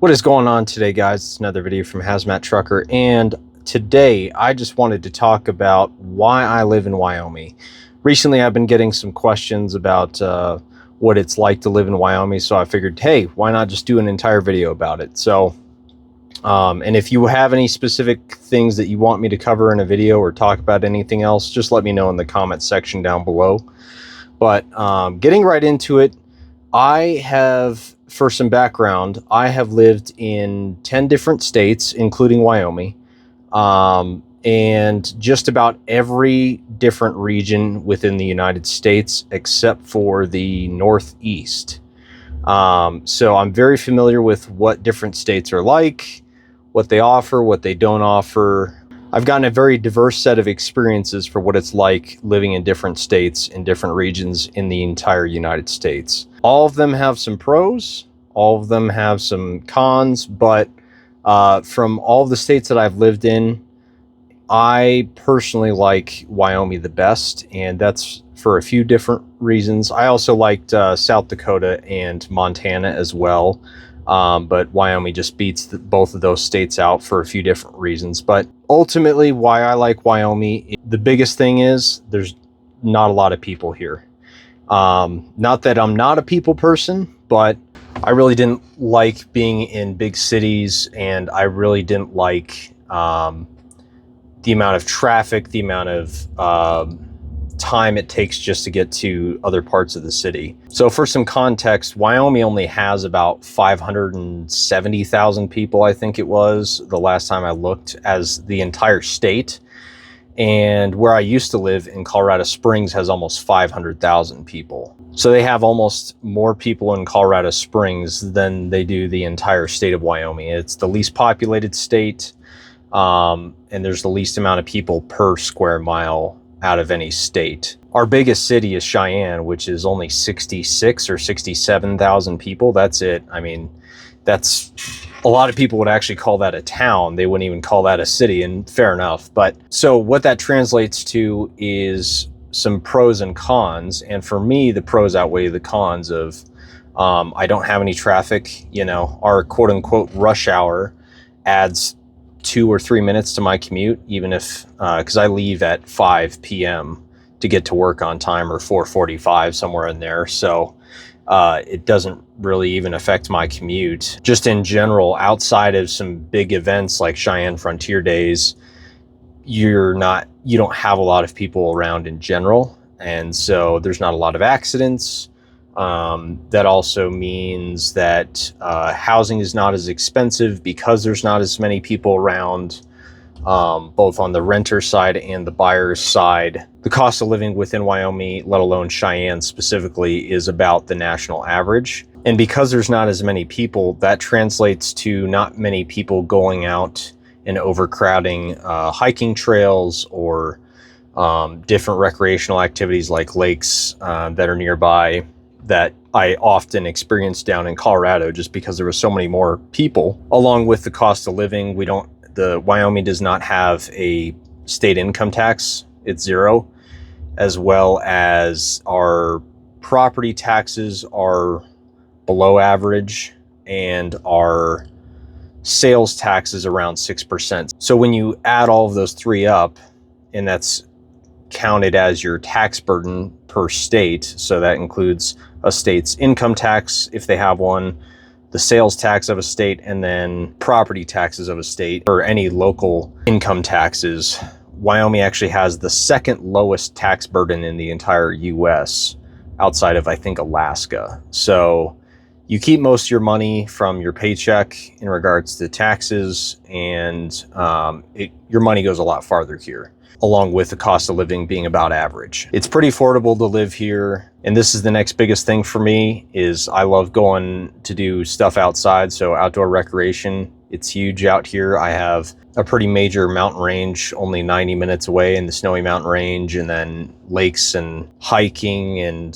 What is going on today, guys? It's another video from Hazmat Trucker, and today I just wanted to talk about why I live in Wyoming. Recently I've been getting some questions about what it's like to live in Wyoming, so I figured, hey, why not just do an entire video about it? So and if you have any specific things that you want me to cover in a video or talk about anything else, just let me know in the comment section down below. But getting right into it, for some background, I have lived in 10 different states, including Wyoming, and just about every different region within the United States except for the Northeast. So I'm very familiar with what different states are like, what they offer, what they don't offer. I've gotten a very diverse set of experiences for what it's like living in different states in different regions in the entire United States. All of them have some pros, all of them have some cons, but from all of the states that I've lived in, I personally like Wyoming the best, and that's for a few different reasons. I also liked South Dakota and Montana as well. But Wyoming just beats both of those states out for a few different reasons. But ultimately, why I like Wyoming, the biggest thing is there's not a lot of people here. Not that I'm not a people person, but I really didn't like being in big cities, and I really didn't like the amount of traffic, the amount of time it takes just to get to other parts of the city. So for some context, Wyoming only has about 570,000 people, I think it was the last time I looked, as the entire state. And where I used to live in Colorado Springs has almost 500,000 people. So they have almost more people in Colorado Springs than they do the entire state of Wyoming. It's the least populated state, and there's the least amount of people per square mile out of any state. Our biggest city is Cheyenne, which is only 66 or 67,000 people. That's it. I mean, that's a lot of people would actually call that a town. They wouldn't even call that a city, and fair enough. But so what that translates to is some pros and cons. And for me, the pros outweigh the cons of I don't have any traffic. You know, our quote unquote rush hour adds 2 or 3 minutes to my commute, even if because I leave at 5 p.m. to get to work on time, or 4:45, somewhere in there. So it doesn't really even affect my commute. Just in general, outside of some big events like Cheyenne Frontier Days, you don't have a lot of people around in general, and so there's not a lot of accidents. That also means that housing is not as expensive because there's not as many people around, both on the renter side and the buyer's side. The cost of living within Wyoming, let alone Cheyenne specifically, is about the national average. And because there's not as many people, that translates to not many people going out and overcrowding hiking trails or different recreational activities like lakes that are nearby, that I often experienced down in Colorado, just because there were so many more people. Along with the cost of living, Wyoming does not have a state income tax. It's zero, as well as our property taxes are below average, and our sales tax is around 6%. So when you add all of those three up, and that's counted as your tax burden per state, so that includes a state's income tax if they have one, the sales tax of a state, and then property taxes of a state, or any local income taxes. Wyoming actually has the second lowest tax burden in the entire US, outside of, I think, Alaska. So you keep most of your money from your paycheck in regards to taxes, and your money goes a lot farther here, along with the cost of living being about average. It's pretty affordable to live here. And this is the next biggest thing for me, is I love going to do stuff outside. So outdoor recreation, it's huge out here. I have a pretty major mountain range only 90 minutes away in the Snowy Mountain Range, and then lakes and hiking and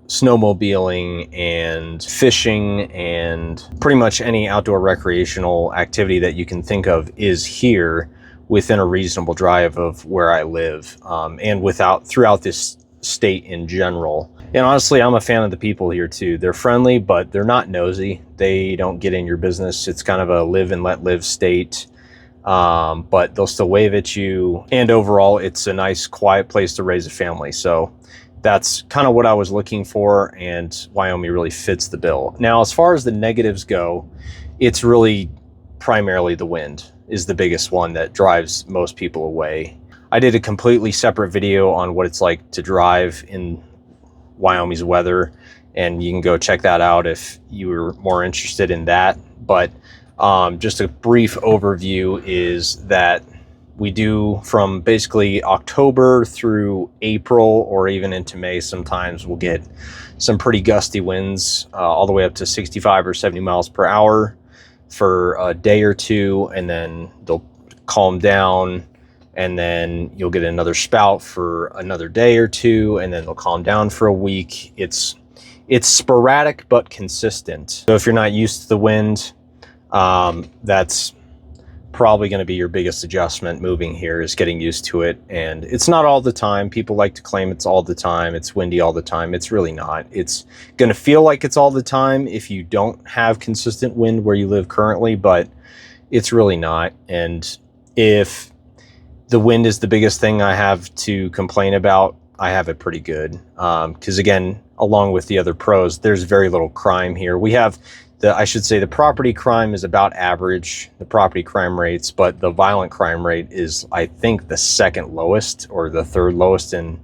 snowmobiling and fishing, and pretty much any outdoor recreational activity that you can think of is here within a reasonable drive of where I live, and throughout this state in general. And honestly, I'm a fan of the people here too. They're friendly, but they're not nosy. They don't get in your business. It's kind of a live and let live state. But they'll still wave at you. And overall, it's a nice, quiet place to raise a family. So that's kind of what I was looking for, and Wyoming really fits the bill. Now, as far as the negatives go, it's really primarily the wind is the biggest one that drives most people away. I did a completely separate video on what it's like to drive in Wyoming's weather, and you can go check that out if you were more interested in that. But just a brief overview is that we do from basically October through April, or even into May sometimes, we'll get some pretty gusty winds, all the way up to 65 or 70 miles per hour for a day or two, and then they'll calm down, and then you'll get another spout for another day or two, and then they'll calm down for a week. It's sporadic but consistent. So if you're not used to the wind, that's probably going to be your biggest adjustment moving here, is getting used to it. And it's not all the time. People like to claim it's all the time, it's windy all the time. It's really not. It's going to feel like it's all the time if you don't have consistent wind where you live currently, but it's really not. And if the wind is the biggest thing I have to complain about, I have it pretty good. Because again, along with the other pros, there's very little crime here. We have I should say the property crime is about average, the property crime rates, but the violent crime rate is, I think, the second lowest or the third lowest, and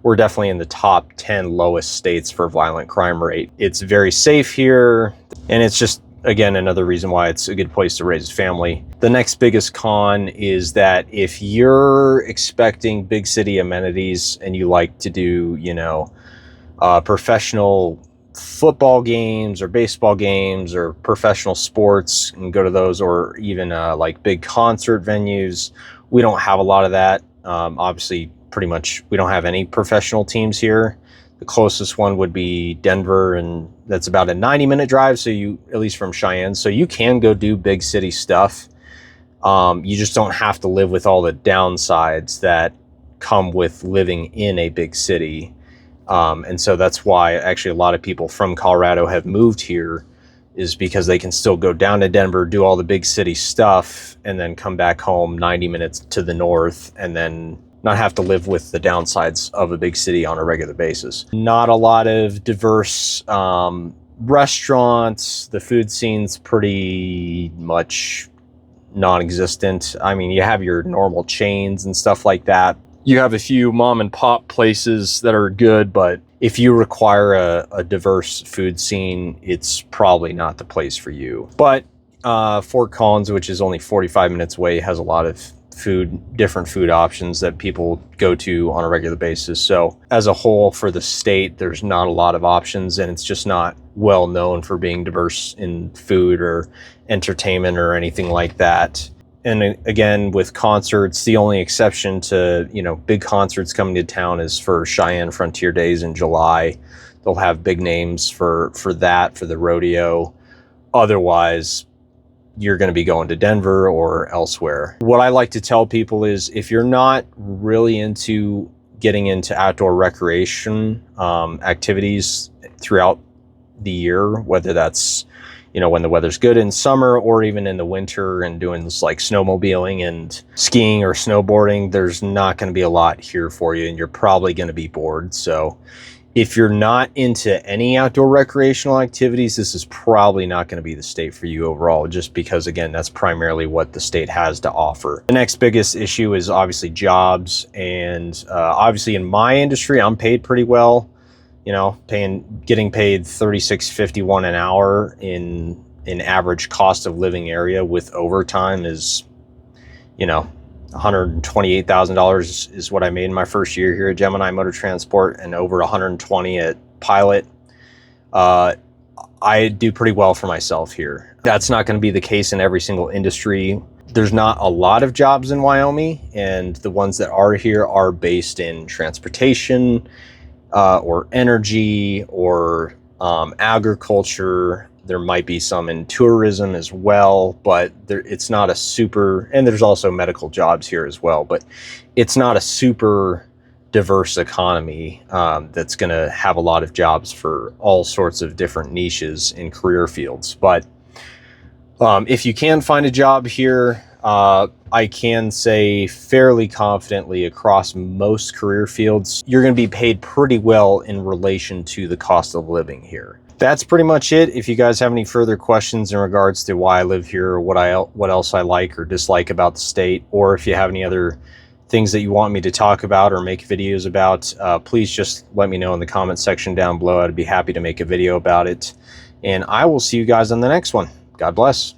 we're definitely in the top 10 lowest states for violent crime rate. It's very safe here, and it's just, again, another reason why it's a good place to raise a family. The next biggest con is that if you're expecting big city amenities and you like to do, professional football games or baseball games or professional sports and go to those, or even like big concert venues, we don't have a lot of that. Obviously, pretty much we don't have any professional teams here. The closest one would be Denver, and that's about a 90-minute drive, so at least from Cheyenne, so you can go do big city stuff. You just don't have to live with all the downsides that come with living in a big city. And so that's why actually a lot of people from Colorado have moved here, is because they can still go down to Denver, do all the big city stuff, and then come back home 90 minutes to the north, and then not have to live with the downsides of a big city on a regular basis. Not a lot of diverse restaurants. The food scene's pretty much non-existent. I mean, you have your normal chains and stuff like that. You have a few mom and pop places that are good, but if you require a diverse food scene, it's probably not the place for you. But Fort Collins, which is only 45 minutes away, has a lot of different food options that people go to on a regular basis. So as a whole, for the state, there's not a lot of options, and it's just not well known for being diverse in food or entertainment or anything like that. And again, with concerts, the only exception to, big concerts coming to town is for Cheyenne Frontier Days in July. They'll have big names for that, for the rodeo. Otherwise, you're going to be going to Denver or elsewhere. What I like to tell people is, if you're not really into getting into outdoor recreation activities throughout the year, whether that's when the weather's good in summer or even in the winter, and doing this like snowmobiling and skiing or snowboarding, there's not going to be a lot here for you, and you're probably going to be bored. So if you're not into any outdoor recreational activities, this is probably not going to be the state for you overall, just because, again, that's primarily what the state has to offer. The next biggest issue is obviously jobs, and obviously in my industry, I'm paid pretty well. Getting paid $36.51 an hour in an average cost of living area with overtime is, $128,000 is what I made in my first year here at Gemini Motor Transport, and over $120 at Pilot. I do pretty well for myself here. That's not going to be the case in every single industry. There's not a lot of jobs in Wyoming, and the ones that are here are based in transportation, or energy, or agriculture. There might be some in tourism as well, but it's not a super, and there's also medical jobs here as well, but it's not a super diverse economy that's going to have a lot of jobs for all sorts of different niches in career fields. But if you can find a job here, I can say fairly confidently across most career fields, you're going to be paid pretty well in relation to the cost of living here. That's pretty much it. If you guys have any further questions in regards to why I live here, or what else I like or dislike about the state, or if you have any other things that you want me to talk about or make videos about, please just let me know in the comment section down below. I'd be happy to make a video about it. And I will see you guys on the next one. God bless.